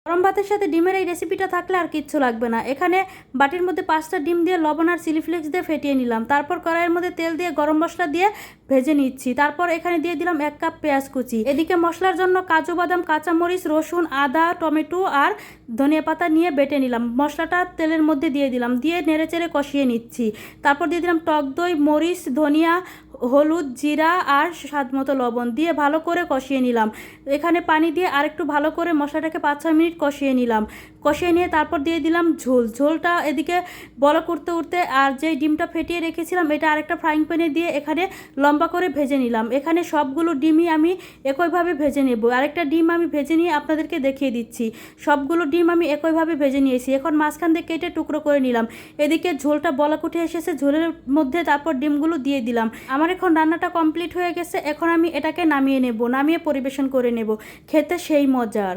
গরম ভাতের সাথে ডিমের এই রেসিপিটা থাকলে আর কিচ্ছু লাগবে না। এখানে বাটির মধ্যে 5টা ডিম দিয়ে লবণ আর চিলি ফ্লেক্স দিয়ে ফেটিয়ে নিলাম। তারপর কড়াইয়ের মধ্যে তেল দিয়ে গরম মশলা দিয়ে ভেজে নিচ্ছি। তারপর এখানে দিয়ে দিলাম 1 কাপ পেঁয়াজ কুচি। এদিকে মশলার জন্য কাজু বাদাম, কাঁচামরিচ, রসুন, আদা, টমেটো আর ধনিয়া পাতা নিয়ে বেটে নিলাম। মশলাটা তেলের মধ্যে দিয়ে দিলাম, দিয়ে নেড়েচেড়ে কষিয়ে নিচ্ছি। তারপর দিয়ে দিলাম টক দই, মরিচ, ধনিয়া, হলুদ, জিরা আর স্বাদ মতো লবণ দিয়ে ভালো করে কষিয়ে নিলাম। এখানে পানি দিয়ে আরেকটু ভালো করে মশলাটাকে 5-6 মিনিট কষিয়ে নিলাম। কষিয়ে নিয়ে তারপর দিয়ে দিলাম ঝোলটা এদিকে বলক উঠতে উঠতে আর যেই ডিমটা ফেটিয়ে রেখেছিলাম এটা আরেকটা ফ্রাইং প্যানে দিয়ে এখানে লম্বা করে ভেজে নিলাম। এখানে সবগুলো ডিমই আমি একইভাবে ভেজে নেব। আরেকটা ডিম আমি ভেজে নিয়ে আপনাদেরকে দেখিয়ে দিচ্ছি। সবগুলো ডিম আমি একইভাবে ভেজে নিয়েছি। এখন মাঝখান দিয়ে কেটে টুকরো করে নিলাম। এদিকে ঝোলটা বলক উঠে এসেছে, ঝোলের মধ্যে তারপর ডিমগুলো দিয়ে দিলাম। আমার এখন রান্নাটা কমপ্লিট হয়ে গেছে। এখন আমি এটাকে নামিয়ে নেব, নামিয়ে পরিবেশন করে নেব। খেতে সেই মজার।